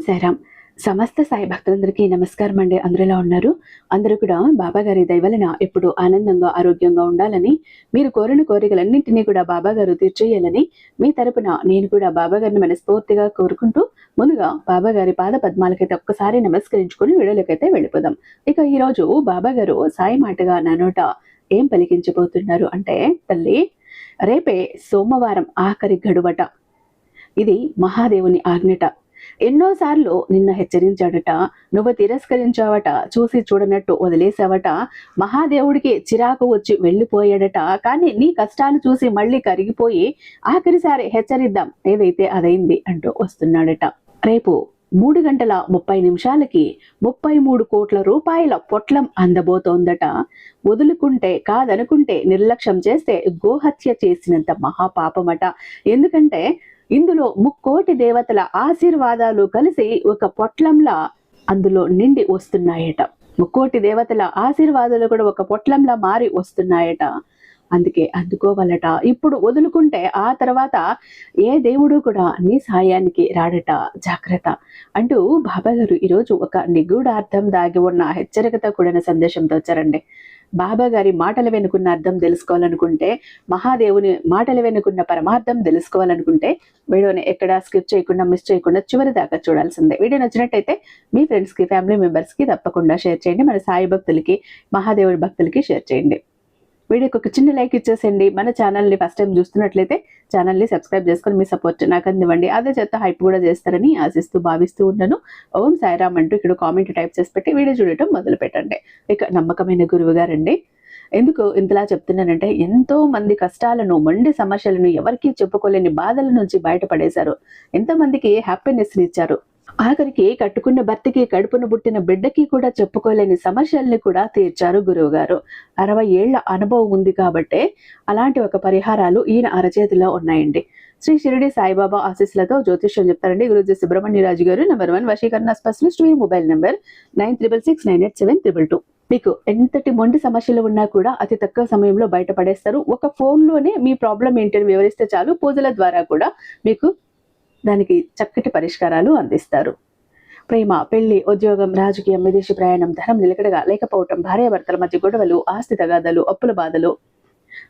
సాయిరామ్. సమస్త సాయి భక్తులందరికీ నమస్కారం అండి. అందరూ ఎలా ఉన్నారు? అందరూ కూడా బాబా గారి దయవలన ఎప్పుడు ఆనందంగా ఆరోగ్యంగా ఉండాలని, మీరు కోరిన కోరికలన్నింటినీ కూడా బాబా గారు తీర్చేయాలని మీ తరపున నేను కూడా బాబా గారిని మనస్ఫూర్తిగా కోరుకుంటూ ముందుగా బాబా గారి పాద పద్మాలకైతే ఒక్కసారి నమస్కరించుకుని వీడియోలకైతే వెళ్ళిపోదాం. ఇక ఈరోజు బాబా గారు సాయి మాటగా నా నోట ఏం పలికించబోతున్నారు అంటే, తల్లి రేపే సోమవారం ఆఖరి గడువట. ఇది మహాదేవుని ఆజ్ఞట. ఎన్నోసార్లు నిన్ను హెచ్చరించాడట, నువ్వు తిరస్కరించావట, చూసి చూడనట్టు వదిలేసావట, మహాదేవుడికి చిరాకు వచ్చి వెళ్ళిపోయాడట. కానీ నీ కష్టాలు చూసి మళ్ళీ కరిగిపోయి ఆఖరిసారి హెచ్చరిద్దాం, ఏదైతే అదైంది అంటూ వస్తున్నాడట. రేపు 3:30 33 కోట్ల రూపాయల పొట్లం అందబోతోందట. వదులుకుంటే కాదనుకుంటే నిర్లక్ష్యం చేస్తే గోహత్య చేసినంత మహాపాపమట. ఎందుకంటే ఇందులో 3 కోటి దేవతల ఆశీర్వాదాలు కలిసి ఒక పొట్లంలా అందులో నిండి వస్తున్నాయట. 3 కోటి దేవతల ఆశీర్వాదాలు కూడా ఒక పొట్లంలా మారి వస్తున్నాయట. అందుకే అందుకోవాలట. ఇప్పుడు వదులుకుంటే ఆ తర్వాత ఏ దేవుడు కూడా నీ సాయానికి రాడట, జాగ్రత్త అంటూ బాబా గారు ఈరోజు ఒక నిగూఢార్థం దాగి ఉన్న హెచ్చరికతో కూడిన సందేశంతో వచ్చారండి. బాబా గారి మాటల వెనుకున్న అర్థం తెలుసుకోవాలనుకుంటే, మహాదేవుని మాటల వెనుకున్న పరమార్థం తెలుసుకోవాలనుకుంటే వీడియోని ఎక్కడా స్కిప్ చేయకుండా మిస్ చేయకుండా చివరి దాకా చూడాల్సిందే. వీడియో నచ్చినట్టయితే మీ ఫ్రెండ్స్కి, ఫ్యామిలీ మెంబర్స్కి తప్పకుండా షేర్ చేయండి. మన సాయి భక్తులకి, మహాదేవుడి భక్తులకి షేర్ చేయండి. వీడియోకి ఒక చిన్న లైక్ ఇచ్చేసేయండి. మన ఛానల్ని ఫస్ట్ టైం చూస్తున్నట్లయితే ఛానల్ని సబ్స్క్రైబ్ చేసుకొని మీ సపోర్ట్ నాకు అందివ్వండి. అదే చేత హైప్ కూడా చేస్తారని ఆశిస్తూ భావిస్తూ ఉన్నాను. ఓం సాయిరామ్ అంటూ ఇక్కడ కామెంట్ టైప్ చేసి పెట్టి వీడియో చూడటం మొదలు పెట్టండి. ఇక నమ్మకమైన గురువు గారండి. ఎందుకు ఇంతలా చెప్తున్నానంటే, ఎంతో మంది కష్టాలను, మొండి సమస్యలను, ఎవరికీ చెప్పుకోలేని బాధల నుంచి బయటపడేశారు. ఎంతమందికి హ్యాపీనెస్ని ఇచ్చారు. ఆఖరికి కట్టుకున్న భర్తకి, కడుపున పుట్టిన బిడ్డకి కూడా చెప్పుకోలేని సమస్యల్ని కూడా తీర్చారు గురువు గారు. 60 ఏళ్ల అనుభవం ఉంది కాబట్టే అలాంటి ఒక పరిహారాలు ఈయన అరచేతిలో ఉన్నాయండి. శ్రీ షిరిడి సాయిబాబా ఆశీస్సులతో జ్యోతిష్యం చెప్తారండి గురూజీ సుబ్రహ్మణ్యరాజు గారు. #1 వశీకరణ స్పెషలిస్ట్. వీరి మొబైల్ నెంబర్ 9366987222. మీకు ఎంతటి మొండి సమస్యలు ఉన్నా కూడా అతి తక్కువ సమయంలో బయటపడేస్తారు. ఒక ఫోన్లోనే మీ ప్రాబ్లం ఏంటని వివరిస్తే చాలు, పూజల ద్వారా కూడా మీకు దానికి చక్కటి పరిష్కారాలు అందిస్తారు. ప్రేమ, పెళ్లి, ఉద్యోగం, రాజకీయం, విదేశీ ప్రయాణం, ధనం నిలకడగా లేకపోవటం, భార్యాభర్తల మధ్య గొడవలు, ఆస్తి తగాదాలు, అప్పుల బాధలు,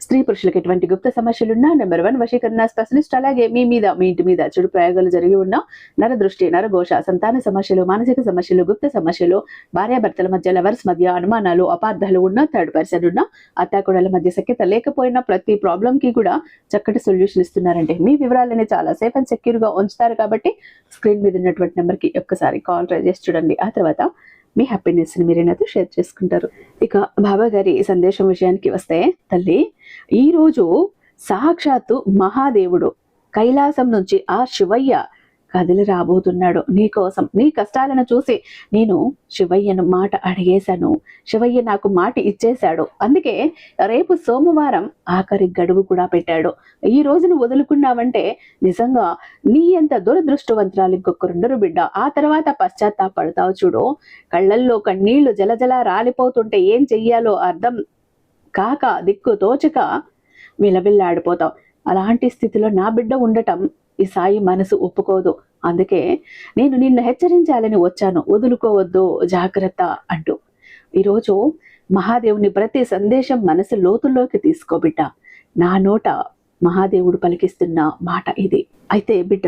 స్త్రీ పురుషులకు ఎటువంటి గుప్త సమస్యలున్నా #1 వశీకరణ స్పెషలిస్ట్. అలాగే మీ మీద, మీ ఇంటి మీద చెడు ప్రయోగాలు జరిగి ఉన్న నరదృష్టి, నరఘోష, సంతాన సమస్యలు, మానసిక సమస్యలు, గుప్త సమస్యలు, భార్యాభర్తల మధ్య, లవర్స్ మధ్య అనుమానాలు, అపార్థాలు ఉన్న, థర్డ్ పర్సన్ ఉన్న, అత్తాకోడల మధ్య సఖ్యత లేకపోయినా ప్రతి ప్రాబ్లం కి కూడా చక్కటి సొల్యూషన్ ఇస్తున్నారంటే మీ వివరాలని చాలా సేఫ్ అండ్ సెక్యూర్ గా ఉంచుతారు. కాబట్టి స్క్రీన్ మీద ఉన్నటువంటి నెంబర్ కి ఒక్కసారి కాల్ ట్రై చేసి చూడండి. ఆ తర్వాత మీ హ్యాపీనెస్ ని మీరే నాతో షేర్ చేసుకుంటారు. ఇక బాబా గారి సందేశం విషయానికి వస్తే, తల్లి ఈరోజు సాక్షాత్తు మహాదేవుడు కైలాసం నుంచి ఆ శివయ్య కదిలి రాబోతున్నాడు నీ కోసం. నీ కష్టాలను చూసి నేను శివయ్యను మాట అడిగేశాను, శివయ్య నాకు మాట ఇచ్చేశాడు. అందుకే రేపు సోమవారం ఆఖరి గడువు కూడా పెట్టాడు. ఈ రోజును వదులుకున్నావంటే నిజంగా నీ ఎంత దురదృష్టవంతురాలు ఇంకొకరుండరు బిడ్డ. ఆ తర్వాత పశ్చాత్తాపడతావు చూడు. కళ్ళల్లో కన్నీళ్లు జలజల రాలిపోతుంటే ఏం చెయ్యాలో అర్థం కాక, దిక్కు తోచక విలవిల్లాడిపోతావు. అలాంటి స్థితిలో నా బిడ్డ ఉండటం ఈ సాయి మనసు ఒప్పుకోదు. అందుకే నేను నిన్ను హెచ్చరించాలని వచ్చాను, వదులుకోవద్దు, జాగ్రత్త అంటూ. ఈరోజు మహాదేవుని ప్రతి సందేశం మనసు లోతుల్లోకి తీసుకోబిడ్డ. నా నోట మహాదేవుడు పలికిస్తున్న మాట ఇది. అయితే బిడ్డ,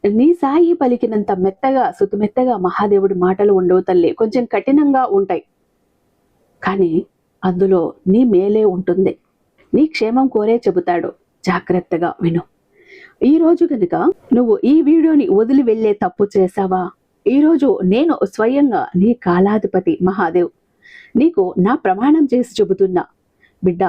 నీ సాయి పలికినంత మెత్తగా, సుతిమెత్తగా మహాదేవుడి మాటలు ఉండవు తల్లి. కొంచెం కఠినంగా ఉంటాయి, కానీ అందులో నీ మేలే ఉంటుంది. నీ క్షేమం కోరే చెబుతాడు. జాగ్రత్తగా విను. ఈ రోజు కనుక నువ్వు ఈ వీడియోని వదిలి వెళ్ళే తప్పు చేశావా, ఈరోజు నేను స్వయంగా నీ కాలాధిపతి మహాదేవ్ నీకు నా ప్రమాణం చేసి చెబుతున్నా బిడ్డ.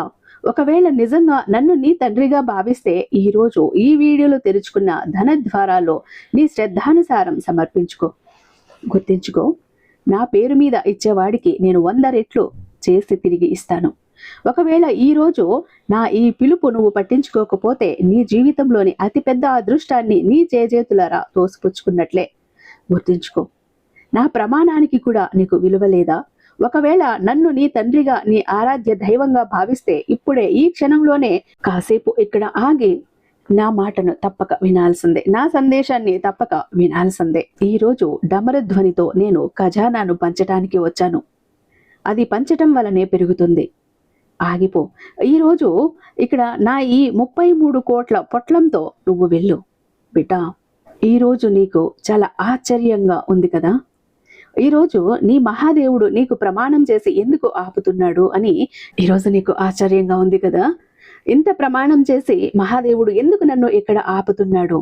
ఒకవేళ నిజంగా నన్ను నీ తండ్రిగా భావిస్తే ఈరోజు ఈ వీడియోలో తెరుచుకున్న ధనద్వారాల్లో నీ శ్రద్ధానుసారం సమర్పించుకో. గుర్తించుకో, నా పేరు మీద ఇచ్చేవాడికి నేను 100 రెట్లు చేసి తిరిగి ఇస్తాను. ఒకవేళ ఈరోజు నా ఈ పిలుపు నువ్వు పట్టించుకోకపోతే నీ జీవితంలోని అతిపెద్ద అదృష్టాన్ని నీ చేజేతులరా తోసిపుచ్చుకున్నట్లే. గుర్తించుకో, నా ప్రమాణానికి కూడా నీకు విలువ లేదా? ఒకవేళ నన్ను నీ తండ్రిగా, నీ ఆరాధ్య దైవంగా భావిస్తే ఇప్పుడే ఈ క్షణంలోనే కాసేపు ఇక్కడ ఆగి నా మాటను తప్పక వినాల్సిందే, నా సందేశాన్ని తప్పక వినాల్సిందే. ఈరోజు డమరధ్వనితో నేను ఖజానాను పంచటానికి వచ్చాను. అది పంచటం వలనే పెరుగుతుంది. ఆగిపో. ఈరోజు ఇక్కడ నా ఈ 33 కోట్ల పొట్లంతో నువ్వు వెళ్ళు బిడ్డా. ఈరోజు నీకు చాలా ఆశ్చర్యంగా ఉంది కదా. ఈరోజు నీ మహాదేవుడు నీకు ప్రమాణం చేసి ఎందుకు ఆపుతున్నాడు అని ఈరోజు నీకు ఆశ్చర్యంగా ఉంది కదా. ఇంత ప్రమాణం చేసి మహాదేవుడు ఎందుకు నన్ను ఇక్కడ ఆపుతున్నాడు,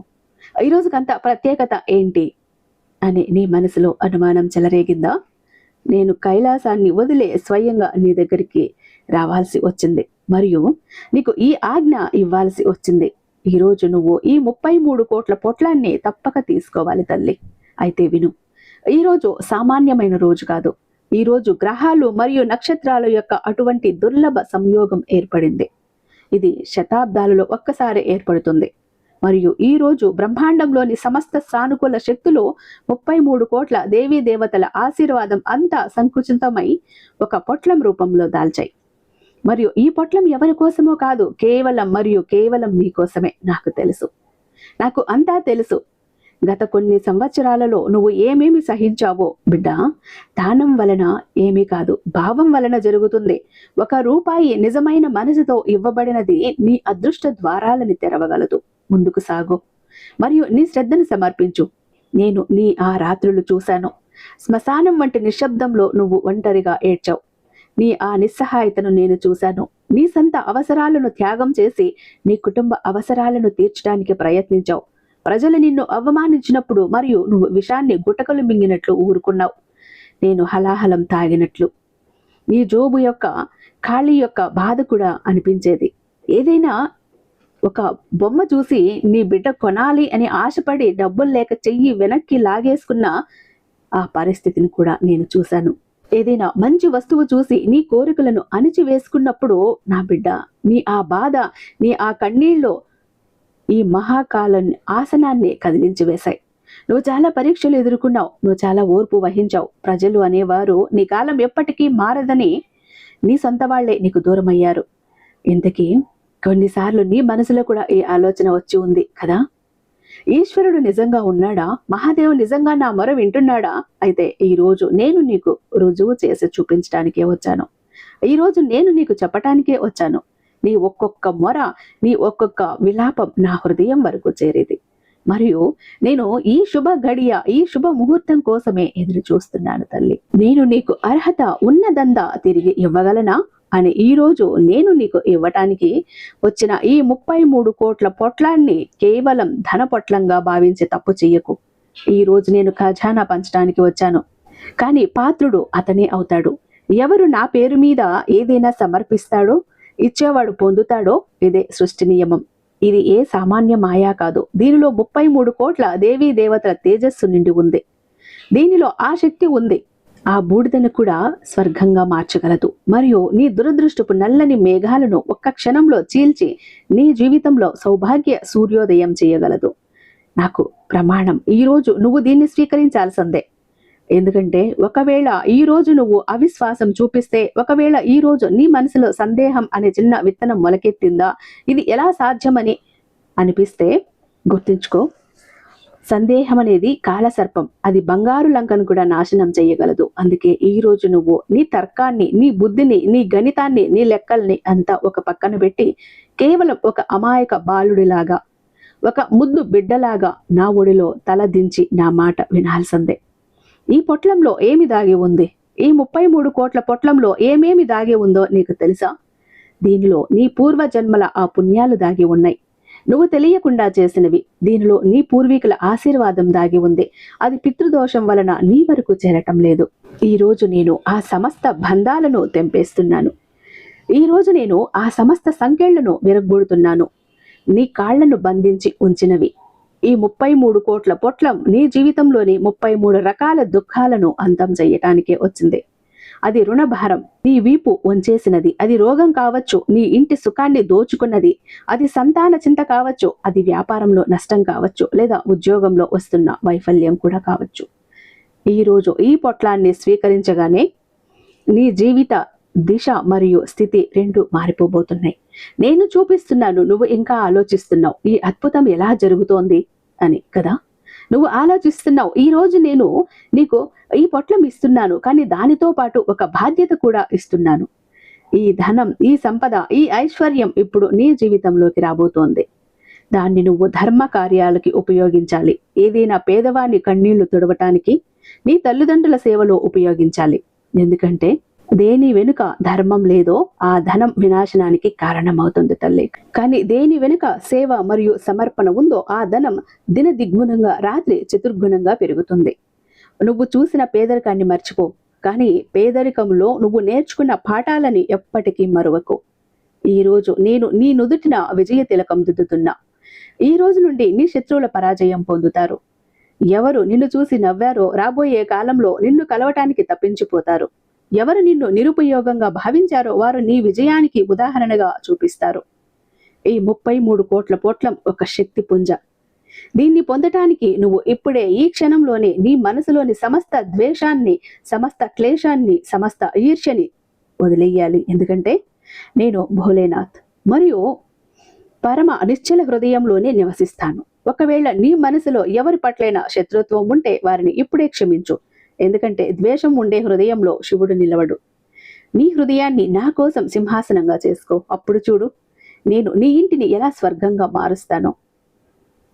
ఈరోజుకంత ప్రత్యేకత ఏంటి అని నీ మనసులో అనుమానం చెలరేగిందా? నేను కైలాసాన్ని వదిలే స్వయంగా నీ దగ్గరికి రావాల్సి వచ్చింది మరియు నీకు ఈ ఆజ్ఞ ఇవ్వాల్సి వచ్చింది. ఈరోజు నువ్వు ఈ 33 కోట్ల పొట్లాన్ని తప్పక తీసుకోవాలి తల్లి. అయితే విను, ఈరోజు సామాన్యమైన రోజు కాదు. ఈరోజు గ్రహాలు మరియు నక్షత్రాల యొక్క అటువంటి దుర్లభ సంయోగం ఏర్పడింది. ఇది శతాబ్దాలలో ఒక్కసారి ఏర్పడుతుంది మరియు ఈ రోజు బ్రహ్మాండంలోని సమస్త సానుకూల శక్తులు 33 కోట్ల దేవీ దేవతల ఆశీర్వాదం అంతా సంకుచితమై ఒక పొట్లం రూపంలో దాల్చాయి. మరియు ఈ పొట్లం ఎవరి కోసమో కాదు, కేవలం మరియు కేవలం మీకోసమే. నాకు తెలుసు, నాకు అంతా తెలుసు. గత కొన్ని సంవత్సరాలలో నువ్వు ఏమేమి సహించావో బిడ్డ, దానం వలన ఏమీ కాదు, భావం వలన జరుగుతుంది. 1 రూపాయి నిజమైన మనసుతో ఇవ్వబడినది నీ అదృష్ట ద్వారాలని తెరవగలదు. ముందుకు సాగు మరియు నీ శ్రద్ధను సమర్పించు. నేను నీ ఆ రాత్రులు చూశాను. శ్మశానం వంటి నిశ్శబ్దంలో నువ్వు ఒంటరిగా ఏడ్చావు. నీ ఆ నిస్సహాయతను నేను చూశాను. నీ సొంత అవసరాలను త్యాగం చేసి నీ కుటుంబ అవసరాలను తీర్చడానికి ప్రయత్నించావు. ప్రజలు నిన్ను అవమానించినప్పుడు మరియు నువ్వు విషాన్ని గుటకలు మింగినట్లు ఊరుకున్నావు. నేను హలాహలం తాగినట్లు నీ జోబు యొక్క ఖాళీ యొక్క బాధ కూడా అనిపించేది. ఏదైనా ఒక బొమ్మ చూసి నీ బిడ్డ కొనాలి అని ఆశపడి డబ్బులు లేక చెయ్యి వెనక్కి లాగేసుకున్న ఆ పరిస్థితిని కూడా నేను చూశాను. ఏదైనా మంచి వస్తువు చూసి నీ కోరికలను అణిచివేసుకున్నప్పుడు నా బిడ్డ, నీ ఆ బాధ, నీ ఆ కన్నీళ్ళు ఈ మహాకాలం ఆసనాన్ని కదిలించి వేశాయి. నువ్వు చాలా పరీక్షలు ఎదుర్కొన్నావు, నువ్వు చాలా ఓర్పు వహించావు. ప్రజలు అనేవారు నీ కాలం ఎప్పటికీ మారదని నీ సొంత వాళ్లే నీకు దూరం అయ్యారు. ఇంతకీ కొన్నిసార్లు నీ మనసులో కూడా ఈ ఆలోచన వచ్చి ఉంది కదా, ఈశ్వరుడు నిజంగా ఉన్నాడా, మహాదేవుడు నిజంగా నా మొర వింటున్నాడా? అయితే ఈ రోజు నేను నీకు రుజువు చేసి చూపించడానికే వచ్చాను. ఈ రోజు నేను నీకు చెప్పటానికే వచ్చాను. నీ ఒక్కొక్క మొర, నీ ఒక్కొక్క విలాపం నా హృదయం వరకు చేరేది. మరియు నేను ఈ శుభ గడియ, ఈ శుభ ముహూర్తం కోసమే ఎదురు చూస్తున్నాను తల్లి. నేను నీకు అర్హత ఉన్నదంతా తిరిగి ఇవ్వగలనా అని ఈ రోజు నేను నీకు ఇవ్వటానికి వచ్చిన ఈ 33 కోట్ల పొట్లాన్ని కేవలం ధన పొట్లంగా భావించి తప్పు చెయ్యకు. ఈ రోజు నేను ఖజానా పంచడానికి వచ్చాను, కానీ పాత్రుడు అతనే అవుతాడు. ఎవరు నా పేరు మీద ఏదైనా సమర్పిస్తాడో, ఇచ్చేవాడు పొందుతాడో. ఇదే సృష్టి నియమం. ఇది ఏ సామాన్య మాయా కాదు. దీనిలో 33 కోట్ల దేవీ దేవతల తేజస్సు నిండి ఉంది. దీనిలో ఆ శక్తి ఉంది. ఆ బూడిదను కూడా స్వర్గంగా మార్చగలదు మరియు నీ దురదృష్టపు నల్లని మేఘాలను ఒక్క క్షణంలో చీల్చి నీ జీవితంలో సౌభాగ్య సూర్యోదయం చేయగలదు. నాకు ప్రమాణం, ఈరోజు నువ్వు దీన్ని స్వీకరించాల్సిందే. ఎందుకంటే ఒకవేళ ఈ రోజు నువ్వు అవిశ్వాసం చూపిస్తే, ఒకవేళ ఈ రోజు నీ మనసులో సందేహం అనే చిన్న విత్తనం మొలకెత్తిందా, ఇది ఎలా సాధ్యమని అనిపిస్తే గుర్తుంచుకో, సందేహం అనేది కాలసర్పం. అది బంగారు లంకను కూడా నాశనం చేయగలదు. అందుకే ఈ రోజు నువ్వు నీ తర్కాన్ని, నీ బుద్ధిని, నీ గణితాన్ని, నీ లెక్కల్ని అంతా ఒక పక్కన పెట్టి కేవలం ఒక అమాయక బాలుడిలాగా, ఒక ముద్దు బిడ్డలాగా నా ఒడిలో తల దించి నా మాట వినాల్సిందే. ఈ పొట్లంలో ఏమి దాగి ఉంది? ఈ 33 కోట్ల పొట్లంలో ఏమేమి దాగి ఉందో నీకు తెలుసా? దీనిలో నీ పూర్వ జన్మల ఆ పుణ్యాలు దాగి ఉన్నాయి, నువ్వు తెలియకుండా చేసినవి. దీనిలో నీ పూర్వీకుల ఆశీర్వాదం దాగి ఉంది. అది పితృదోషం వలన నీ వరకు చేరటం లేదు. ఈ రోజు నేను ఆ సమస్త బంధాలను తెంపేస్తున్నాను. ఈ రోజు నేను ఆ సమస్త సంకెళ్లను విరగ్గొడుతున్నాను. నీ కాళ్లను బంధించి ఉంచినవి ఈ 33 కోట్ల పొట్లం నీ జీవితంలోని 33 రకాల దుఃఖాలను అంతం చేయటానికే వచ్చింది. అది రుణభారం, నీ వీపు వంచేసినది. అది రోగం కావచ్చు, నీ ఇంటి సుఖాన్ని దోచుకున్నది. అది సంతాన చింత కావచ్చు, అది వ్యాపారంలో నష్టం కావచ్చు, లేదా ఉద్యోగంలో వస్తున్న వైఫల్యం కూడా కావచ్చు. ఈరోజు ఈ పొట్లాన్ని స్వీకరించగానే నీ జీవిత దిశ మరియు స్థితి రెండు మారిపోబోతున్నాయి. నేను చూపిస్తున్నాను, నువ్వు ఇంకా ఆలోచిస్తున్నావు ఈ అద్భుతం ఎలా జరుగుతోంది అని కదా. నువ్వు ఆలోచిస్తున్నావు, ఈ రోజు నేను నీకు ఈ పొట్లం ఇస్తున్నాను, కానీ దానితో పాటు ఒక బాధ్యత కూడా ఇస్తున్నాను. ఈ ధనం, ఈ సంపద, ఈ ఐశ్వర్యం ఇప్పుడు నీ జీవితంలోకి రాబోతోంది. దాన్ని నువ్వు ధర్మ కార్యాలకి ఉపయోగించాలి. ఏదైనా పేదవాని కన్నీళ్లు తుడవటానికి, నీ తల్లిదండ్రుల సేవలో ఉపయోగించాలి. ఎందుకంటే దేని వెనుక ధర్మం లేదో ఆ ధనం వినాశనానికి కారణమవుతుంది తల్లి. కానీ దేని వెనుక సేవ మరియు సమర్పణ ఉందో ఆ ధనం దినదిగ్గుణంగా, రాత్రి చతుర్గుణంగా పెరుగుతుంది. నువ్వు చూసిన పేదరికాన్ని మర్చిపో, కానీ పేదరికంలో నువ్వు నేర్చుకున్న పాఠాలని ఎప్పటికీ మరువకు. ఈ రోజు నేను నీ నుదుటిన విజయ తిలకం దిద్దుతున్నా. ఈ రోజు నుండి నీ శత్రువుల పరాజయం పొందుతారు. ఎవరు నిన్ను చూసి నవ్వారో రాబోయే కాలంలో నిన్ను కలవటానికి తప్పించిపోతారు. ఎవరు నిన్ను నిరుపయోగంగా భావించారో వారు నీ విజయానికి ఉదాహరణగా చూపిస్తారు. ఈ 33 కోట్ల పొట్లం ఒక శక్తి పుంజ. దీన్ని పొందటానికి నువ్వు ఇప్పుడే ఈ క్షణంలోనే నీ మనసులోని సమస్త ద్వేషాన్ని, సమస్త క్లేశాన్ని, సమస్త ఈర్ష్యని వదిలేయాలి. ఎందుకంటే నేను భోలేనాథ్ మరియు పరమ నిశ్చల హృదయంలోనే నివసిస్తాను. ఒకవేళ నీ మనసులో ఎవరి పట్లైనా శత్రుత్వం ఉంటే వారిని ఇప్పుడే క్షమించు. ఎందుకంటే ద్వేషం ఉండే హృదయంలో శివుడు నిలవడు. నీ హృదయాన్ని నా కోసం సింహాసనంగా చేసుకో. అప్పుడు చూడు నేను నీ ఇంటిని ఎలా స్వర్గంగా మారుస్తానో.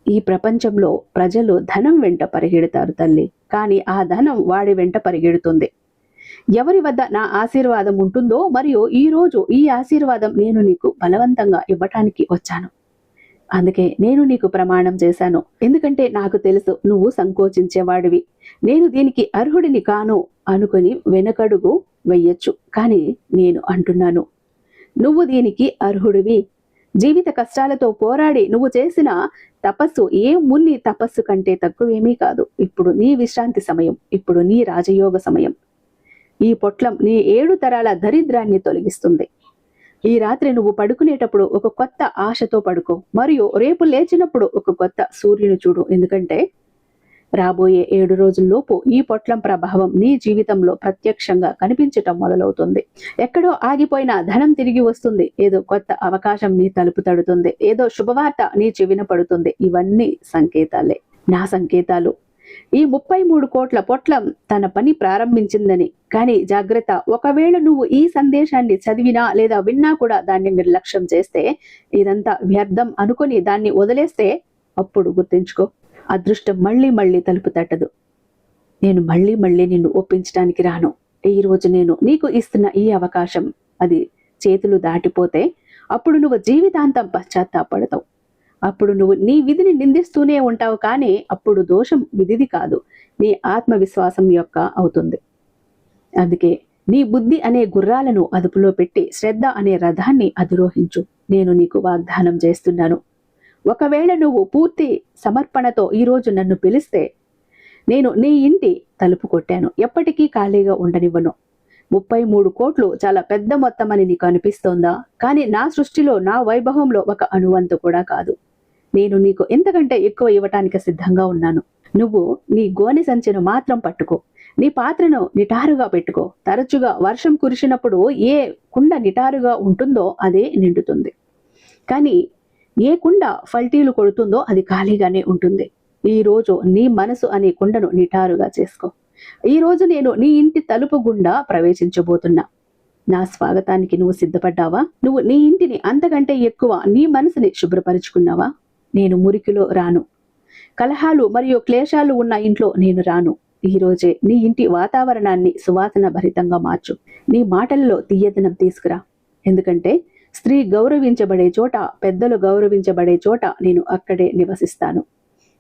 ఈ ప్రపంచంలో ప్రజలు ధనం వెంట పరిగెడతారు తల్లి, కానీ ఆ ధనం వాడి వెంట పరిగెడుతుంది. ఎవరి వద్ద నా ఆశీర్వాదం ఉంటుందో, మరియు ఈ రోజు ఈ ఆశీర్వాదం నేను నీకు బలవంతంగా ఇవ్వటానికి వచ్చాను. అందుకే నేను నీకు ప్రమాణం చేశాను. ఎందుకంటే నాకు తెలుసు నువ్వు సంకోచించేవాడివి. నేను దీనికి అర్హుడిని కాను అనుకుని వెనకడుగు వెయ్యొచ్చు, కానీ నేను అంటున్నాను నువ్వు దీనికి అర్హుడివి. జీవిత కష్టాలతో పోరాడి నువ్వు చేసిన తపస్సు ఏ మున్ని తపస్సు కంటే తక్కువేమీ కాదు. ఇప్పుడు నీ విశ్రాంతి సమయం, ఇప్పుడు నీ రాజయోగ సమయం. ఈ పొట్లం నీ 7 తరాల దరిద్రాన్ని తొలగిస్తుంది. ఈ రాత్రి నువ్వు పడుకునేటప్పుడు ఒక కొత్త ఆశతో పడుకో, మరియు రేపు లేచినప్పుడు ఒక కొత్త సూర్యుని చూడు. ఎందుకంటే రాబోయే 7 రోజుల్లోపు ఈ పొట్లం ప్రభావం నీ జీవితంలో ప్రత్యక్షంగా కనిపించటం మొదలవుతుంది. ఎక్కడో ఆగిపోయిన ధనం తిరిగి వస్తుంది. ఏదో కొత్త అవకాశం నీ తలుపు తడుతుంది. ఏదో శుభవార్త నీ చెవిన పడుతుంది. ఇవన్నీ సంకేతాలే, నా సంకేతాలు. ఈ 33 కోట్ల పొట్లం తన పని ప్రారంభించిందని. కానీ జాగ్రత్త, ఒకవేళ నువ్వు ఈ సందేశాన్ని చదివినా లేదా విన్నా కూడా దాన్ని నిర్లక్ష్యం చేస్తే, ఇదంతా వ్యర్థం అనుకుని దాన్ని వదిలేస్తే, అప్పుడు గుర్తుంచుకో, అదృష్టం మళ్ళీ మళ్ళీ తలుపు తట్టదు. నేను మళ్ళీ మళ్ళీ నిన్ను ఒప్పించడానికి రాను. ఈ రోజు నేను నీకు ఇస్తున్న ఈ అవకాశం అది చేతులు దాటిపోతే అప్పుడు నువ్వు జీవితాంతం పశ్చాత్తాపడతావు. అప్పుడు నువ్వు నీ విధిని నిందిస్తూనే ఉంటావు, కానీ అప్పుడు దోషం విధిది కాదు, నీ ఆత్మవిశ్వాసం యొక్క అవుతుంది. అందుకే నీ బుద్ధి అనే గుర్రాలను అదుపులో పెట్టి శ్రద్ధ అనే రథాన్ని అధిరోహించు. నేను నీకు వాగ్దానం చేస్తున్నాను. ఒకవేళ నువ్వు పూర్తి సమర్పణతో ఈరోజు నన్ను పిలిస్తే, నేను నీ ఇంటి తలుపు కొట్టాను, ఎప్పటికీ ఖాళీగా ఉండనివ్వను. 33 కోట్లు చాలా పెద్ద మొత్తం అని నీకు అనిపిస్తోందా? కానీ నా సృష్టిలో, నా వైభవంలో ఒక అణువంతు కూడా కాదు. నేను నీకు ఎంతకంటే ఎక్కువ ఇవ్వటానికి సిద్ధంగా ఉన్నాను. నువ్వు నీ గోనె సంచెను మాత్రం పట్టుకో, నీ పాత్రను నిటారుగా పెట్టుకో. తరచుగా వర్షం కురిసినప్పుడు ఏ కుండ నిటారుగా ఉంటుందో అదే నిండుతుంది, కానీ ఏ కుండ ఫల్టీలు కొడుతుందో అది ఖాళీగానే ఉంటుంది. ఈ రోజు నీ మనసు అనే కుండను నిటారుగా చేసుకో. ఈ రోజు నేను నీ ఇంటి తలుపు గుండా ప్రవేశించబోతున్నా. నా స్వాగతానికి నువ్వు సిద్ధపడ్డావా? నువ్వు నీ ఇంటిని అంతకంటే ఎక్కువ నీ మనసుని శుభ్రపరుచుకున్నావా? నేను మురికిలో రాను, కలహాలు మరియు క్లేశాలు ఉన్న ఇంట్లో నేను రాను. ఈ రోజే నీ ఇంటి వాతావరణాన్ని సువాసన భరితంగా మార్చు. నీ మాటల్లో తీయదనం తీసుకురా. ఎందుకంటే స్త్రీ గౌరవించబడే చోట, పెద్దలు గౌరవించబడే చోట నేను అక్కడే నివసిస్తాను.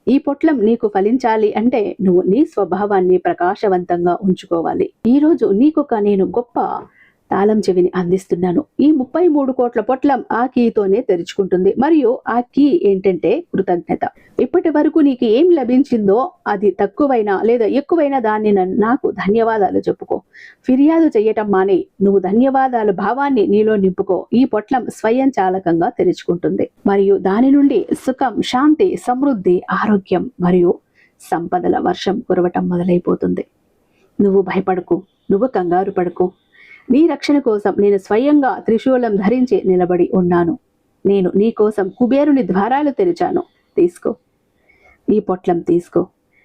ఈ పొట్లం నీకు ఫలించాలి అంటే నువ్వు నీ స్వభావాన్ని ప్రకాశవంతంగా ఉంచుకోవాలి. ఈ రోజు నీకొక నేను గొప్ప తాళం చెవిని అందిస్తున్నాను. ఈ 33 కోట్ల పొట్లం ఆ కీతోనే తెరుచుకుంటుంది, మరియు ఆ కీ ఏంటంటే కృతజ్ఞత. ఇప్పటి వరకు నీకు ఏం లభించిందో అది తక్కువైనా లేదా ఎక్కువైనా దాన్ని నాకు ధన్యవాదాలు చెప్పుకో. ఫిర్యాదు చేయటం మానే, నువ్వు ధన్యవాదాల భావాన్ని నీలో నింపుకో. ఈ పొట్లం స్వయం చాలకంగా తెరుచుకుంటుంది, మరియు దాని నుండి సుఖం, శాంతి, సమృద్ధి, ఆరోగ్యం మరియు సంపదల వర్షం కురవటం మొదలైపోతుంది. నువ్వు భయపడకు, నువ్వు కంగారు పడకు. నీ రక్షణ కోసం నేను స్వయంగా త్రిశూలం ధరించి నిలబడి ఉన్నాను. నేను నీ కోసం కుబేరుని ద్వారాలు తెరిచాను. తీసుకో, ఈ పొట్లం తీసుకో.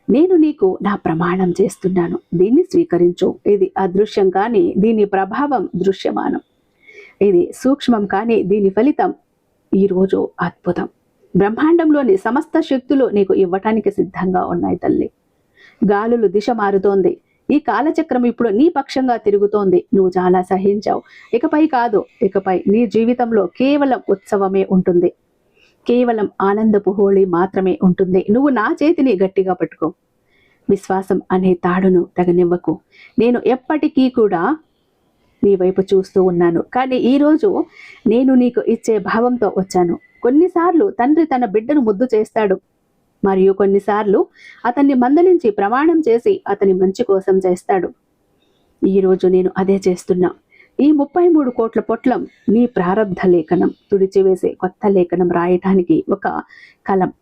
నేను నీకు నా ప్రమాణం చేస్తున్నాను. దీన్ని స్వీకరించు. ఇది అదృశ్యం కానీ దీని ప్రభావం దృశ్యమానం. ఇది సూక్ష్మం కానీ దీని ఫలితం ఈరోజు అద్భుతం. బ్రహ్మాండంలోని సమస్త శక్తులు నీకు ఇవ్వటానికి సిద్ధంగా ఉన్నాయి తల్లి. గాలులు దిశ మారుతోంది. ఈ కాలచక్రం ఇప్పుడు నీ పక్షంగా తిరుగుతోంది. నువ్వు చాలా సహించావు. ఇకపై కాదు, ఇకపై నీ జీవితంలో కేవలం ఉత్సవమే ఉంటుంది. కేవలం ఆనందపు హోళీ మాత్రమే ఉంటుంది. నువ్వు నా చేతిని గట్టిగా పట్టుకో. విశ్వాసం అనే తాడును తగనివ్వకు. నేను ఎప్పటికీ కూడా నీ వైపు చూస్తూ ఉన్నాను. కానీ ఈరోజు నేను నీకు ఇచ్చే భావంతో వచ్చాను. కొన్నిసార్లు తండ్రి తన బిడ్డను ముద్దు చేస్తాడు, మరియు కొన్నిసార్లు అతన్ని మందలించి ప్రమాణం చేసి అతని మంచి కోసం చేస్తాడు. ఈరోజు నేను అదే చేస్తున్నా. ఈ 33 కోట్ల పొట్లం నీ ప్రారబ్ధ లేఖనం, తుడిచివేసే కొత్త లేఖనం రాయటానికి ఒక కలం.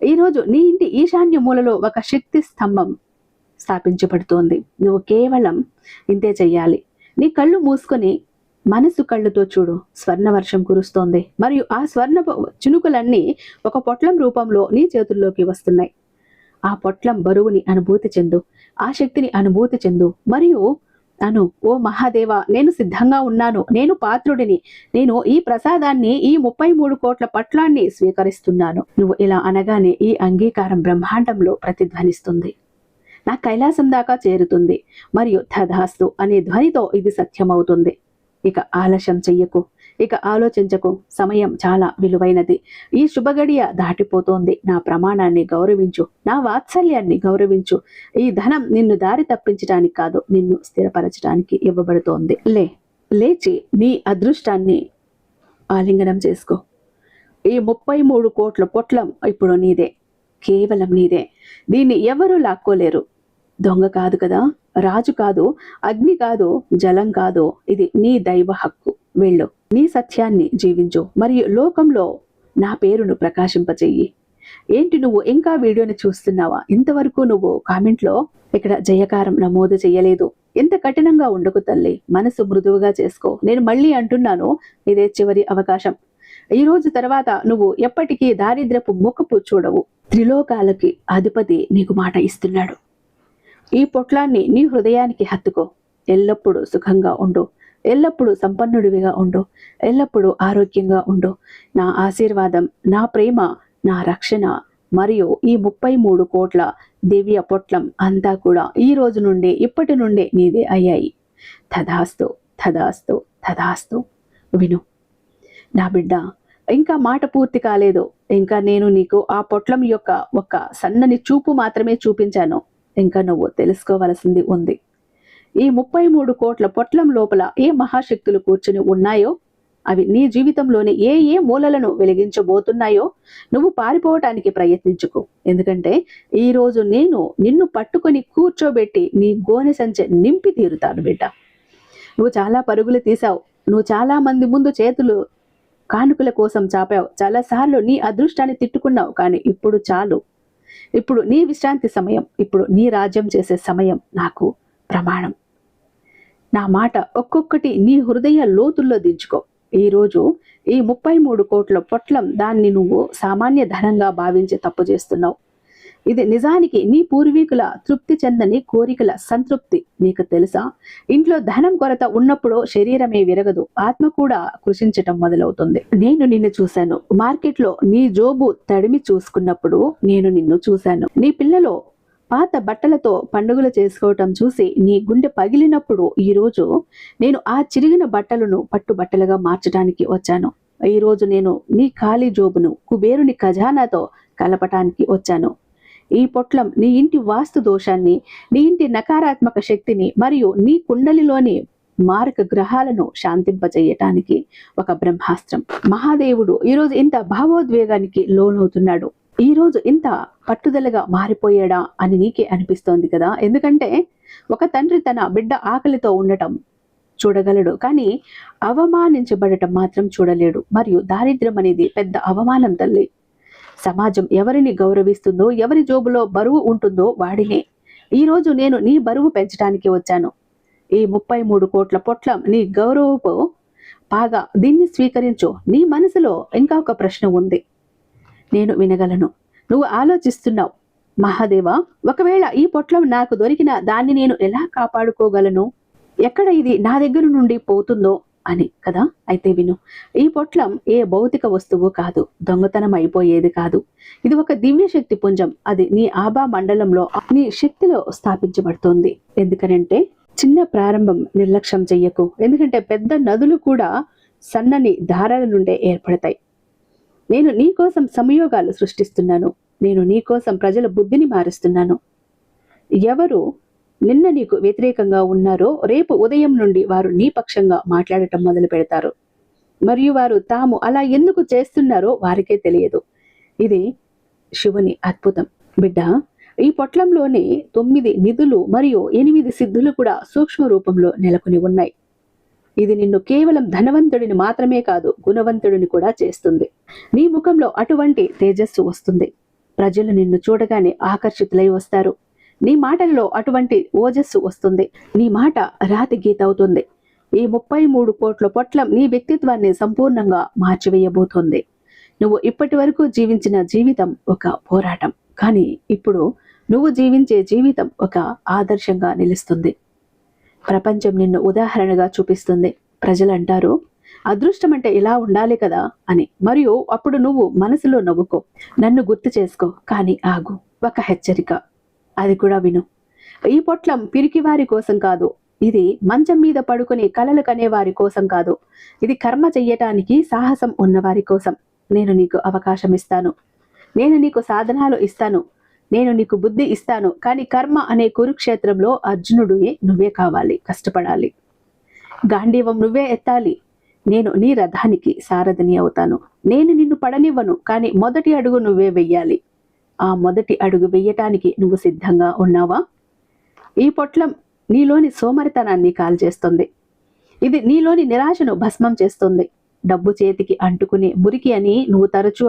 ఈరోజు నీ ఇంటి ఈశాన్య మూలలో ఒక శక్తి స్తంభం స్థాపించబడుతోంది. నువ్వు కేవలం ఇంతే చెయ్యాలి. నీ కళ్ళు మూసుకొని మనసు కళ్ళుతో చూడు. స్వర్ణవర్షం కురుస్తోంది మరియు ఆ స్వర్ణపు చినుకులన్నీ ఒక పొట్లం రూపంలో నీ చేతుల్లోకి వస్తున్నాయి. ఆ పొట్లం బరువుని అనుభూతి చెందు, ఆ శక్తిని అనుభూతి చెందు మరియు అను, ఓ మహాదేవ, నేను సిద్ధంగా ఉన్నాను. నేను పాత్రుడిని. నేను ఈ ప్రసాదాన్ని, ఈ 33 కోట్ల పట్లాన్ని స్వీకరిస్తున్నాను. నువ్వు ఇలా అనగానే ఈ అంగీకారం బ్రహ్మాండంలో ప్రతిధ్వనిస్తుంది. నా కైలాసం దాకా చేరుతుంది మరియు తథాస్తు అనే ధ్వనితో ఇది సత్యమవుతుంది. ఇక ఆలస్యం చెయ్యకు, ఇక ఆలోచించకు. సమయం చాలా విలువైనది. ఈ శుభగడియ దాటిపోతోంది. నా ప్రమాణాన్ని గౌరవించు, నా వాత్సల్యాన్ని గౌరవించు. ఈ ధనం నిన్ను దారి తప్పించడానికి కాదు, నిన్ను స్థిరపరచడానికి ఇవ్వబడుతోంది. లేచి నీ అదృష్టాన్ని ఆలింగనం చేసుకో. ఈ 33 కోట్ల పొట్లం ఇప్పుడు నీదే, కేవలం నీదే. దీన్ని ఎవరూ లాక్కోలేరు. దొంగ కాదు కదా, రాజు కాదు, అగ్ని కాదు, జలం కాదు. ఇది నీ దైవ హక్కు. వెళ్ళు, నీ సత్యాన్ని జీవించు మరియు లోకంలో నా పేరును ప్రకాశింపచెయ్యి. ఏంటి నువ్వు ఇంకా వీడియోని చూస్తున్నావా? ఇంతవరకు నువ్వు కామెంట్లో ఇక్కడ జయకారం నమోదు చెయ్యలేదు. ఎంత కఠినంగా ఉండకు తల్లి. మనసు మృదువుగా చేసుకో. నేను మళ్ళీ అంటున్నాను, ఇదే చివరి అవకాశం. ఈ రోజు తర్వాత నువ్వు ఎప్పటికీ దారిద్ర్యపు ముఖపు చూడవు. త్రిలోకాలకి అధిపతి నీకు మాట ఇస్తున్నాడు. ఈ పొట్లాన్ని నీ హృదయానికి హత్తుకో. ఎల్లప్పుడూ సుఖంగా ఉండు, ఎల్లప్పుడూ సంపన్నుడివిగా ఉండు, ఎల్లప్పుడూ ఆరోగ్యంగా ఉండు. నా ఆశీర్వాదం, నా ప్రేమ, నా రక్షణ మరియు ఈ 33 కోట్ల దివ్య పొట్లం అంతా కూడా ఈ రోజు నుండి, ఇప్పటి నుండే నీదే అయ్యాయి. తథాస్తు, తథాస్తు, తథాస్తు. విను నా బిడ్డ, ఇంకా మాట పూర్తి కాలేదు. ఇంకా నేను నీకు ఆ పొట్లం యొక్క ఒక సన్నని చూపు మాత్రమే చూపించాను. ఇంకా నువ్వు తెలుసుకోవలసింది ఉంది. ఈ 33 కోట్ల పొట్లం లోపల ఏ మహాశక్తులు కూర్చుని ఉన్నాయో, అవి నీ జీవితంలోని ఏ ఏ మూలలను వెలిగించబోతున్నాయో నువ్వు పారిపోవటానికి ప్రయత్నించుకో. ఎందుకంటే ఈ రోజు నేను నిన్ను పట్టుకొని కూర్చోబెట్టి నీ గోనె సంచె నింపి తీరుతాను బిడ్డ. నువ్వు చాలా పరుగులు తీసావు. నువ్వు చాలా మంది ముందు చేతులు కానుకల కోసం చాపావు. చాలాసార్లు నీ అదృష్టాన్ని తిట్టుకున్నావు. కానీ ఇప్పుడు చాలు. ఇప్పుడు నీ విశ్రాంతి సమయం. ఇప్పుడు నీ రాజ్యం చేసే సమయం. నాకు ప్రమాణం. నా మాట ఒక్కొక్కటి నీ హృదయ లోతుల్లో దించుకో. ఈరోజు ఈ 33 కోట్ల పొట్లం దాన్ని నువ్వు సామాన్య ధనంగా భావించి తప్పు చేస్తున్నావు. ఇది నిజానికి నీ పూర్వీకుల తృప్తి చెందని కోరికల సంతృప్తి. నీకు తెలుసా, ఇంట్లో ధనం కొరత ఉన్నప్పుడు శరీరమే విరగదు, ఆత్మ కూడా కృషించటం మొదలవుతుంది. నేను నిన్ను చూశాను. మార్కెట్లో నీ జోబు తడిమి చూసుకున్నప్పుడు నేను నిన్ను చూశాను. నీ పిల్లలో పాత బట్టలతో పండుగలు చేసుకోవటం చూసి నీ గుండె పగిలినప్పుడు ఈరోజు నేను ఆ చిరిగిన బట్టలను పట్టుబట్టలుగా మార్చడానికి వచ్చాను. ఈరోజు నేను నీ ఖాళీ జోబును కుబేరుని ఖజానాతో కలపటానికి వచ్చాను. ఈ పొట్లం నీ ఇంటి వాస్తు దోషాన్ని, నీ ఇంటి నకారాత్మక శక్తిని మరియు నీ కుండలిలోని మారక గ్రహాలను శాంతింపజేయటానికి ఒక బ్రహ్మాస్త్రం. మహాదేవుడు ఈరోజు ఇంత భావోద్వేగానికి లోనవుతున్నాడు. ఈరోజు ఇంత పట్టుదలగా మారిపోయాడా అని నీకే అనిపిస్తోంది కదా. ఎందుకంటే ఒక తండ్రి తన బిడ్డ ఆకలితో ఉండటం చూడగలడు, కానీ అవమానించబడటం మాత్రం చూడలేడు. మరియు దారిద్ర్యం అనేది పెద్ద అవమానం తల్లి. సమాజం ఎవరిని గౌరవిస్తుందో, ఎవరి జోబులో బరువు ఉంటుందో వాడినే. ఈరోజు నేను నీ బరువు పెంచడానికి వచ్చాను. ఈ 33 కోట్ల పొట్లం నీ గౌరవపు పాగా. దీన్ని స్వీకరించు. నీ మనసులో ఇంకా ఒక ప్రశ్న ఉంది. నేను వినగలను. నువ్వు ఆలోచిస్తున్నావు, మహాదేవా, ఒకవేళ ఈ పొట్లం నాకు దొరికిన దాన్ని నేను ఎలా కాపాడుకోగలను? ఎక్కడ ఇది నా దగ్గర నుండి పోతుందో అని కదా. అయితే విను, ఈ పొట్లం ఏ భౌతిక వస్తువు కాదు, దొంగతనం అయిపోయేది కాదు. ఇది ఒక దివ్య శక్తి పుంజం. అది నీ ఆభా మండలంలో నీ శక్తిలో స్థాపించబడుతోంది. ఎందుకనంటే చిన్న ప్రారంభం నిర్లక్ష్యం చెయ్యకు. ఎందుకంటే పెద్ద నదులు కూడా సన్నని దారాల నుండే ఏర్పడతాయి. నేను నీ కోసం సంయోగాలు సృష్టిస్తున్నాను. నేను నీ కోసం ప్రజల బుద్ధిని మారుస్తున్నాను. ఎవరు నిన్న నీకు వ్యతిరేకంగా ఉన్నారో రేపు ఉదయం నుండి వారు నీ పక్షంగా మాట్లాడటం మొదలు పెడతారు. మరియు వారు తాము అలా ఎందుకు చేస్తున్నారో వారికే తెలియదు. ఇది శివుని అద్భుతం. బిడ్డ, ఈ పొట్లంలోని 9 నిధులు మరియు 8 సిద్ధులు కూడా సూక్ష్మ రూపంలో నెలకొని ఉన్నాయి. ఇది నిన్ను కేవలం ధనవంతుడిని మాత్రమే కాదు, గుణవంతుడిని కూడా చేస్తుంది. నీ ముఖంలో అటువంటి తేజస్సు వస్తుంది. ప్రజలు నిన్ను చూడగానే ఆకర్షితులై వస్తారు. నీ మాటల్లో అటువంటి ఓజస్సు వస్తుంది. నీ మాట రాతి గీత అవుతుంది. ఈ 33 కోట్ల పొట్లం నీ వ్యక్తిత్వాన్ని సంపూర్ణంగా మార్చివేయబోతోంది. నువ్వు ఇప్పటి వరకు జీవించిన జీవితం ఒక పోరాటం, కానీ ఇప్పుడు నువ్వు జీవించే జీవితం ఒక ఆదర్శంగా నిలుస్తుంది. ప్రపంచం నిన్ను ఉదాహరణగా చూపిస్తుంది. ప్రజలు అంటారు, అదృష్టం అంటే ఇలా ఉండాలి కదా అని. మరియు అప్పుడు నువ్వు మనసులో నవ్వుకో, నన్ను గుర్తు చేసుకో. కానీ ఆగు, ఒక హెచ్చరిక, అది కూడా విను. ఈ పొట్లం పిరికివారి కోసం కాదు. ఇది మంచం మీద పడుకుని కలలు కనే వారి కోసం కాదు. ఇది కర్మ చెయ్యటానికి సాహసం ఉన్నవారి కోసం. నేను నీకు అవకాశం ఇస్తాను. నేను నీకు సాధనాలు ఇస్తాను. నేను నీకు బుద్ధి ఇస్తాను. కానీ కర్మ అనే కురుక్షేత్రంలో అర్జునుడు నువ్వే కావాలి. కష్టపడాలి. గాంధీవం నువ్వే ఎత్తాలి. నేను నీ రథానికి సారథిని అవుతాను. నేను నిన్ను పడనివ్వను, కానీ మొదటి అడుగు నువ్వే వెయ్యాలి. ఆ మొదటి అడుగు వెయ్యటానికి నువ్వు సిద్ధంగా ఉన్నావా? ఈ పొట్లం నీలోని సోమరితనాన్ని కాల్చేస్తుంది. ఇది నీలోని నిరాశను భస్మం చేస్తుంది. డబ్బు చేతికి అంటుకునే మురికి అని నువ్వు తరచూ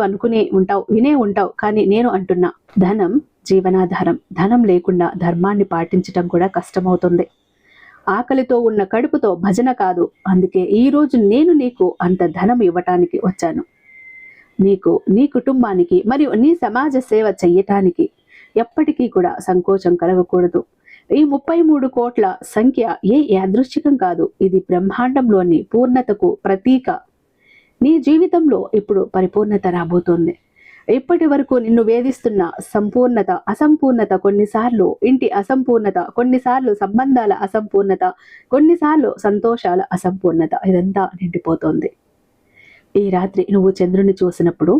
వినే ఉంటావు. కానీ నేను అంటున్నా, ధనం జీవనాధారం. ధనం లేకుండా ధర్మాన్ని పాటించటం కూడా కష్టమవుతుంది. ఆకలితో ఉన్న కడుపుతో భజన కాదు. అందుకే ఈ రోజు నేను నీకు అంత ధనం ఇవ్వటానికి వచ్చాను. నీకు, నీ కుటుంబానికి మరియు నీ సమాజ సేవ చెయ్యటానికి ఎప్పటికీ కూడా సంకోచం కలగకూడదు. ఈ 33 కోట్ల సంఖ్య ఏ యాదృచ్ఛికం కాదు. ఇది బ్రహ్మాండంలోని పూర్ణతకు ప్రతీక. నీ జీవితంలో ఇప్పుడు పరిపూర్ణత రాబోతోంది. ఇప్పటి వరకు నిన్ను వేధిస్తున్న సంపూర్ణత, అసంపూర్ణత, కొన్నిసార్లు ఇంటి అసంపూర్ణత, కొన్నిసార్లు సంబంధాల అసంపూర్ణత, కొన్నిసార్లు సంతోషాల అసంపూర్ణత, ఇదంతా నిండిపోతోంది. ఈ రాత్రి నువ్వు చంద్రుని చూసినప్పుడు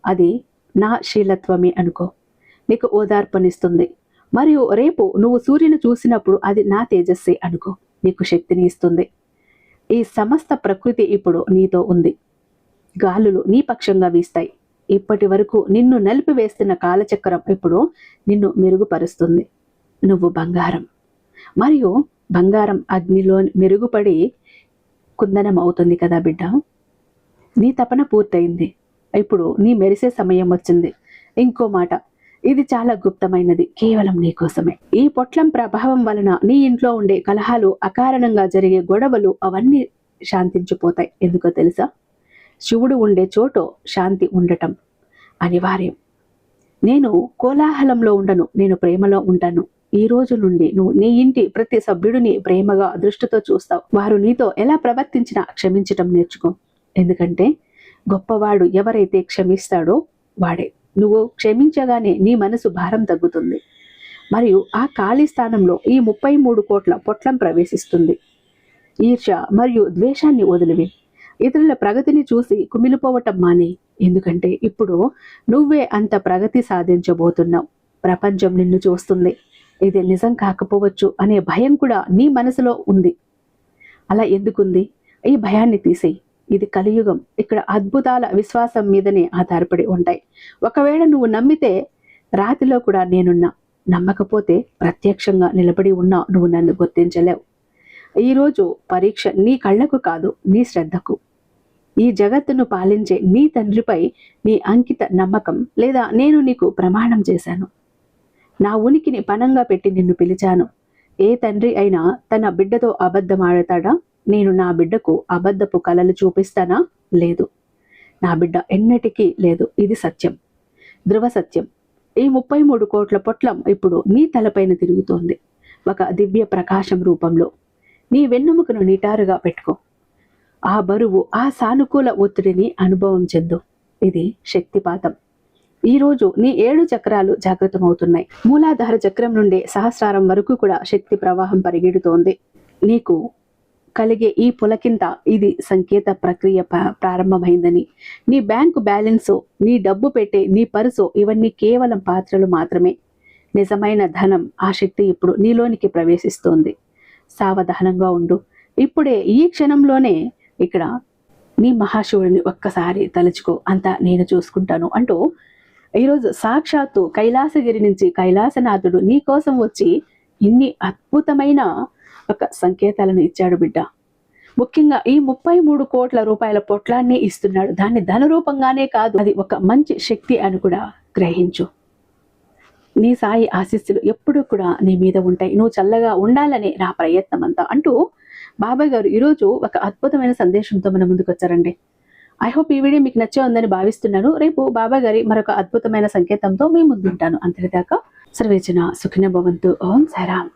అది నా శీలత్వమే అనుకో. నీకు ఓదార్పునిస్తుంది. మరియు రేపు నువ్వు సూర్యుని చూసినప్పుడు అది నా తేజస్సే అనుకో. నీకు శక్తిని ఇస్తుంది. ఈ సమస్త ప్రకృతి ఇప్పుడు నీతో ఉంది. గాలులు నీ పక్షంగా వీస్తాయి. ఇప్పటి వరకు నిన్ను నలిపివేస్తున్న కాలచక్రం ఇప్పుడు నిన్ను మెరుగుపరుస్తుంది. నువ్వు బంగారం, మరియు బంగారం అగ్నిలో మెరుగుపడి కుందనం అవుతుంది కదా బిడ్డ. నీ తపన పూర్తయింది. ఇప్పుడు నీ మెరిసే సమయం వచ్చింది. ఇంకో మాట, ఇది చాలా గుప్తమైనది, కేవలం నీ కోసమే. ఈ పొట్లం ప్రభావం వలన నీ ఇంట్లో ఉండే కలహాలు, అకారణంగా జరిగే గొడవలు, అవన్నీ శాంతించిపోతాయి. ఎందుకో తెలుసా? శివుడు ఉండే చోటు శాంతి ఉండటం అనివార్యం. నేను కోలాహలంలో ఉండను, నేను ప్రేమలో ఉంటాను. ఈ రోజు నుండి నువ్వు నీ ఇంటి ప్రతి సభ్యుడిని ప్రేమగా దృష్టితో చూస్తావు. వారు నీతో ఎలా ప్రవర్తించినా క్షమించటం నేర్చుకో. ఎందుకంటే గొప్పవాడు ఎవరైతే క్షమిస్తాడో వాడే. నువ్వు క్షమించగానే నీ మనసు భారం తగ్గుతుంది. మరియు ఆ ఖాళీ స్థానంలో ఈ 33 కోట్ల పొట్లం ప్రవేశిస్తుంది. ఈర్ష్య మరియు ద్వేషాన్ని వదిలివి. ఇతరుల ప్రగతిని చూసి కుమిలిపోవటం మానే. ఎందుకంటే ఇప్పుడు నువ్వే అంత ప్రగతి సాధించబోతున్నావు. ప్రపంచం నిన్ను చూస్తుంది. ఇది నిజం కాకపోవచ్చు అనే భయం కూడా నీ మనసులో ఉంది. అలా ఎందుకుంది? ఈ భయాన్ని తీసేయి. ఇది కలియుగం. ఇక్కడ అద్భుతాల విశ్వాసం మీదనే ఆధారపడి ఉంటాయి. ఒకవేళ నువ్వు నమ్మితే రాతిలో కూడా నేనున్నా. నమ్మకపోతే ప్రత్యక్షంగా నిలబడి ఉన్నా నువ్వు నన్ను గుర్తించలేవు. ఈరోజు పరీక్ష నీ కళ్ళకు కాదు, నీ శ్రద్ధకు. ఈ జగత్తును పాలించే నీ తండ్రిపై నీ అంకిత నమ్మకం. లేదా నేను నీకు ప్రమాణం చేశాను. నా ఉనికిని పణంగా పెట్టి నిన్ను పిలిచాను. ఏ తండ్రి అయినా తన బిడ్డతో అబద్ధం ఆడతాడా? నేను నా బిడ్డకు అబద్ధపు కలలు చూపిస్తానా? లేదు. నా బిడ్డ ఎన్నటికీ లేదు. ఇది సత్యం, ధ్రువ సత్యం. ఈ 33 కోట్ల పొట్లం ఇప్పుడు నీ తలపైన తిరుగుతోంది, ఒక దివ్య ప్రకాశం రూపంలో. నీ వెన్నెముకను నిటారుగా పెట్టుకో. ఆ బరువు, ఆ సానుకూల ఒత్తిడిని అనుభవం చెందు. ఇది శక్తిపాతం. ఈరోజు నీ 7 చక్రాలు జాగృతమవుతున్నాయి. మూలాధార చక్రం నుండి సహస్రారం వరకు కూడా శక్తి ప్రవాహం పరిగెడుతోంది. నీకు కలిగే ఈ పులకింత, ఇది సంకేత ప్రక్రియ ప్రారంభమైందని. నీ బ్యాంకు బ్యాలెన్సు, నీ డబ్బు పెట్టే నీ పరుసు, ఇవన్నీ కేవలం పాత్రలు మాత్రమే. నిజమైన ధనం, ఆ శక్తి ఇప్పుడు నీలోనికి ప్రవేశిస్తోంది. సావధానంగా ఉండు. ఇప్పుడే, ఈ క్షణంలోనే ఇక్కడ నీ మహాశివుడిని ఒక్కసారి తలుచుకో. అంతా నేను చూసుకుంటాను అంటూ ఈరోజు సాక్షాత్తు కైలాసగిరి నుంచి కైలాసనాథుడు నీ కోసం వచ్చి ఇన్ని అద్భుతమైన ఒక సంకేతాలను ఇచ్చాడు బిడ్డ. ముఖ్యంగా ఈ 33 కోట్ల రూపాయల పొట్లాన్ని ఇస్తున్నాడు. దాన్ని ధన రూపంగానే కాదు, అది ఒక మంచి శక్తి అని కూడా గ్రహించు. నీ సాయి ఆశీస్సులు ఎప్పుడూ కూడా నీ మీద ఉంటాయి. నువ్వు చల్లగా ఉండాలని నా ప్రయత్నం అంతా అంటూ బాబా గారు ఈరోజు ఒక అద్భుతమైన సందేశంతో మన ముందుకు వచ్చారండి. ఐ హోప్ ఈ వీడియో మీకు నచ్చే ఉందని భావిస్తున్నాను. రేపు బాబా గారి మరొక అద్భుతమైన సంకేతంతో మీ ముందుంటాను. అంతటిదాకా సర్వేజన సుఖినో భవంతు. ఓం సాయిరామ్.